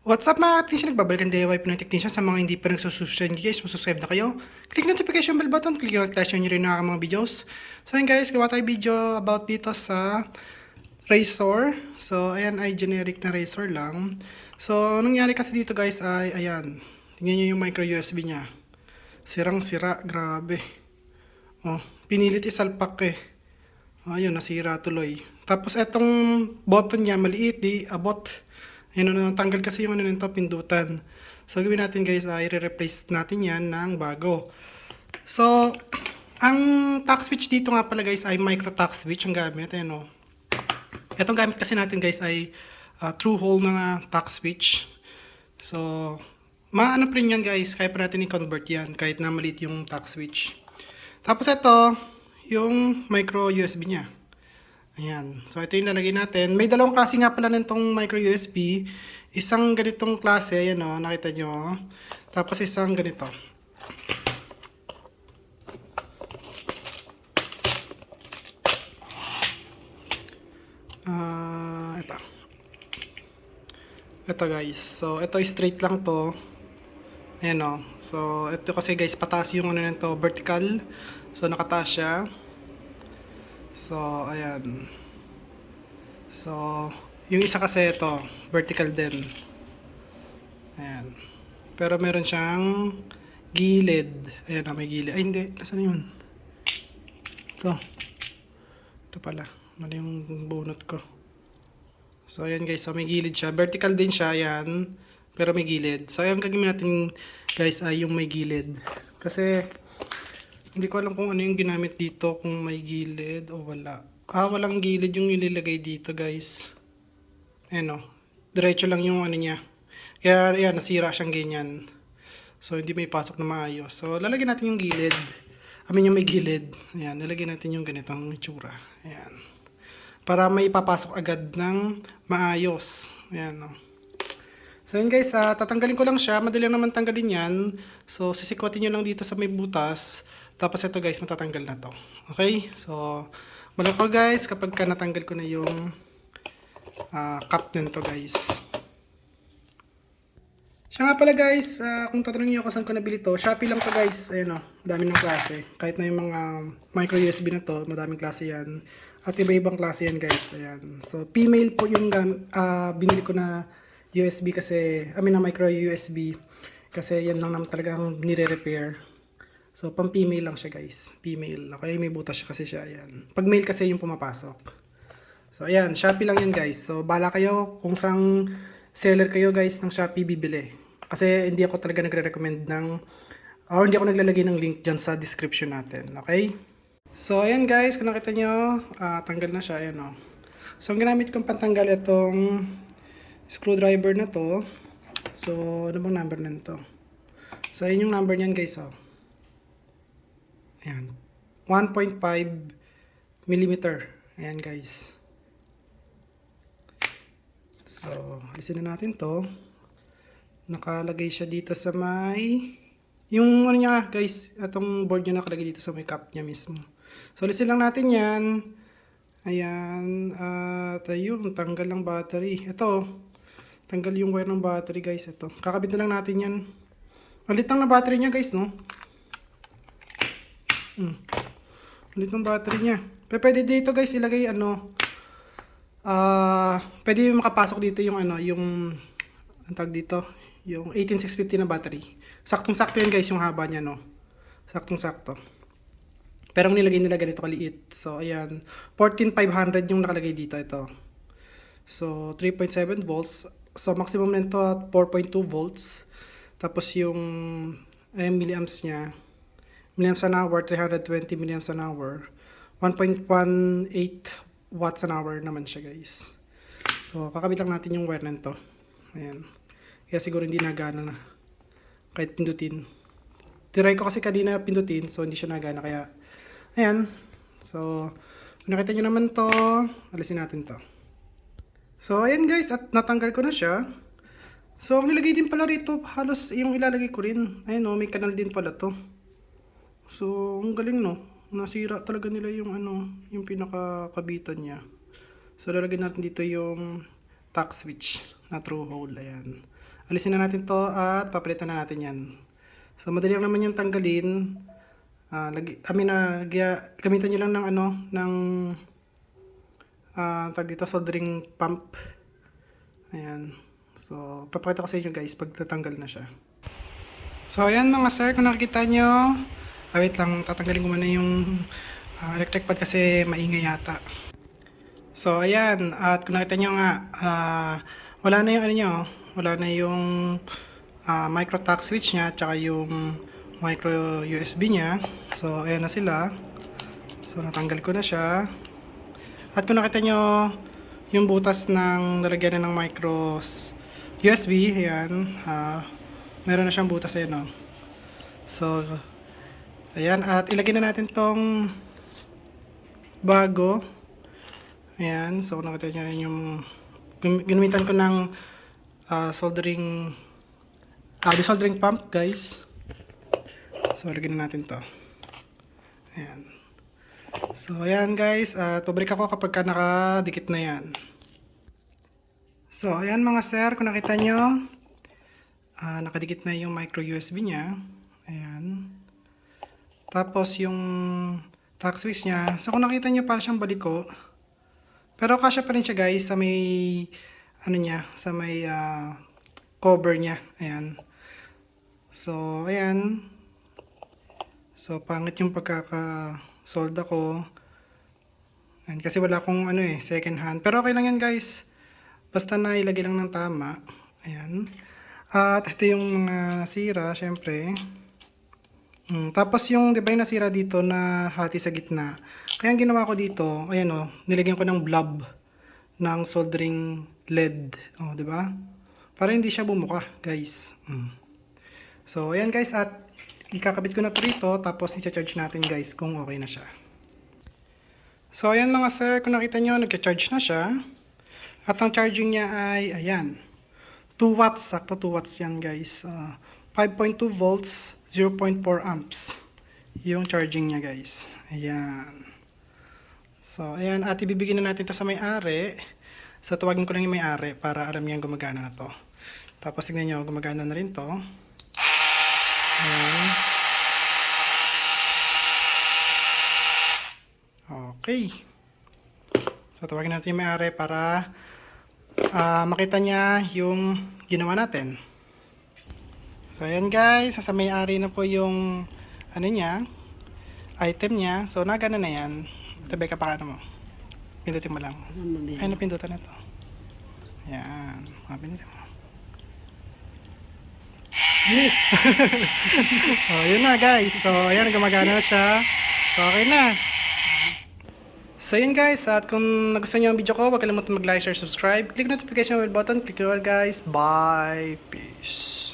What's up mga technician? Nagbabalikan DIY po ng technician. Sa mga hindi pa nagsusubscribe guys, subscribe na kayo. Click notification bell button, click yung notification nyo rin ng mga videos. So yun guys, gawa tayo video about dito sa razor. So ayan ay generic na razor lang. So anong nangyari kasi dito guys ay ayan. Tingnan nyo yung micro USB nya. Sirang sira, grabe. Oh, pinilit isalpak eh. Ayun, nasira tuloy. Tapos etong button niya maliit, di abot. Ayun, natanggal kasi yung ano nito, pindutan. So gawin natin guys, ay i-replace natin yan ng bago. So, ang tack switch dito nga pala guys ay micro tack switch ang gamit. Ayun, Itong gamit kasi natin guys ay through hole na tack switch. So, maano pa rin yan guys, kaya pa natin i-convert yan kahit na maliit yung tack switch. Tapos ito, yung micro USB niya. Ayan. So, ito yung lalagay natin. May dalawang klase nga pala nitong micro USB. Isang ganitong klase, ayan o, nakita nyo. Tapos isang ganito. Ito. Ito guys. So, ito straight lang to. Ayan o. So, ito kasi guys, pataas yung ano nito, vertical. So, nakataas siya. So, ayan. So, yung isa kasi ito, vertical din. Ayan. Pero meron siyang gilid. Ayan na, may gilid. Ay, hindi. Nasaan yun? Ito. Ito pala. Mali yung bunot ko. So, ayan guys. So, may gilid siya. Vertical din siya. Ayan. Pero may gilid. So, ayan gagawin natin guys ay yung may gilid. Kasi, hindi ko alam kung ano yung ginamit dito. Kung may gilid o wala. Walang gilid yung ililagay dito guys. Ayan o. Diretso lang yung ano niya. Kaya ayan, nasira siyang ganyan. So, hindi may pasok na maayos. So, lalagyan natin yung gilid. Yung may gilid. Ayan, lalagyan natin yung ganitong itsura. Ayan. Para may papasok agad ng maayos. Ayan o. So, yun guys, tatanggalin ko lang siya. Madali lang naman tanggalin yan. So, sisikotin nyo lang dito sa may butas. Tapos ito guys, matatanggal na to. Okay? So, balik ko guys kapag natanggal ko na yung cap nito guys. Siya nga pala guys, kung tatanungin niyo ako saan ko nabili to, Shopee lang to guys. Ayan o, dami ng klase. Kahit na yung mga micro USB na to, madaming klase yan. At iba-ibang klase yan guys. Ayan. So, female po yung binili ko na USB kasi, na micro USB. Kasi yan lang naman talagang nire-repair. So, pang female lang siya guys. Female. Okay, may butas siya kasi siya. Ayan. Pag male kasi yung pumapasok. So, ayan. Shopee lang yan guys. So, bala kayo kung saan seller kayo guys ng Shopee bibili. Kasi hindi ako talaga nagre-recommend ng or hindi ako naglalagay ng link dyan sa description natin. Okay? So, ayan guys. Kung nakita nyo, tanggal na siya. Ayan o. So, ang ginamit kong pantanggal itong screwdriver na to. So, ano bang number na ito? So, ayan yung number niyan guys. Ayan. 1.5 millimeter. Ayan guys. So, alisin na natin to. Nakalagay siya dito sa may yung ano niya guys, itong board niya nakalagay dito sa may cap niya mismo. So, alisin lang natin yan. Ayan. At ayun, tanggal ng battery. Ito, tanggal yung wire ng battery guys. Ito, kakabit na lang natin yan. Malit lang na battery niya guys, no? Malit ng battery niya. Pero pwede dito guys ilagay pwede makapasok dito yung yung ang tag dito, yung 18650 na battery. Saktong-sakto yan guys yung haba niya, no. Saktong-sakto. Pero ang nilagay nila ganito kaliit. So ayan, 14500 yung nakalagay dito ito. So 3.7 volts. So maximum nito at 4.2 volts. Tapos yung milliamps niya, milliamps an hour, 320 milliamps an hour. 1.18 watts an hour naman siya guys. So kakabit lang natin yung wire nito. Ayan. Kaya siguro hindi nagana na. Kahit pindutin. Try ko kasi kanina pindutin. So hindi siya nagana. Kaya ayan. So kung nakita nyo naman to, alisin natin to. So ayan guys. At natanggal ko na siya. So ang nilagay din pala rito, halos yung ilalagay ko rin. Ayan o, may kanal din pala to. So ang galing no. Nasira talaga nila yung yung pinakakabitan niya. So lalagyan natin dito yung tack switch na through hole. Ayan. Alisin na natin to at papalitan na natin yan. So madali lang naman yung tanggalin. Gamitan nyo lang ng tag dito, soldering pump. Ayan. So papakita ko sa inyo guys pag natanggal na siya. So ayan mga sir, kung nakikita nyo, wait lang, tatanggalin ko muna yung electric pad kasi maingay yata. So ayan, at kung nakita nyo nga, wala na yung wala na yung micro tack switch nya, tsaka yung micro USB nya. So ayan na sila. So natanggal ko na siya. At kung nakita nyo yung butas ng lalagyan ng micro USB, ayan, meron na siyang butas, ayan o. So ayan, at ilagay na natin tong bago. Ayan, so kung nakita nyo yung ginamitan ko ng desoldering pump guys. So lagyan na natin to. Ayan. So ayan guys, at pabalik ako kapag nakadikit na yan. So ayan mga sir, kung nakita nyo, nakadikit na yung micro USB nya. Ayan. Tapos yung tack switch nya. So kung nakita nyo, parang siyang baliko. Pero kasya pa rin siya guys sa may sa may cover nya. Ayan. So ayan. So pangit yung pagkaka-solda ko. Ayan, kasi wala akong second hand. Pero okay lang yan guys. Basta na ilagay lang ng tama. Ayan. At ito yung mga nasira, syempre. Tapos yung, di ba yung nasira dito na hati sa gitna. Kaya ang ginawa ko dito, ayan o, nilagyan ko ng blob ng soldering lead. O, di ba? Para hindi siya bumuka, guys. So, ayan guys, at ikakabit ko na ito rito, tapos i-charge natin guys kung okay na siya. So, ayan mga sir, kung nakita nyo, nag-charge na siya. At ang charging niya ay, ayan, 2 watts, sakto 2 watts yan guys. 5.2 volts, 0.4 amps yung charging niya guys. Ayan. So, ayan, at ibibigay na natin ito sa may-ari. So, tawagin ko lang yung may-ari para alam niya gumagana na to. Tapos, tignan nyo, gumagana na rin to. Ayan. Okay. So, tawagin natin yung may-ari para makita niya yung ginawa natin. So, ayan guys. Sa may-ari na po yung item niya. So, nagana na yan. Tabi ka pa mo. Pindutin mo lang. Ay, napindutan na to. Ayan. Pindutin mo. Yes! So, yun na guys. So, ayan. Gumagana na siya. So, okay na. So yun guys, at kung nagustuhan nyo ang video ko, huwag kalimutan mag-like, share, subscribe. Click notification bell button, click nyo guys. Bye! Peace!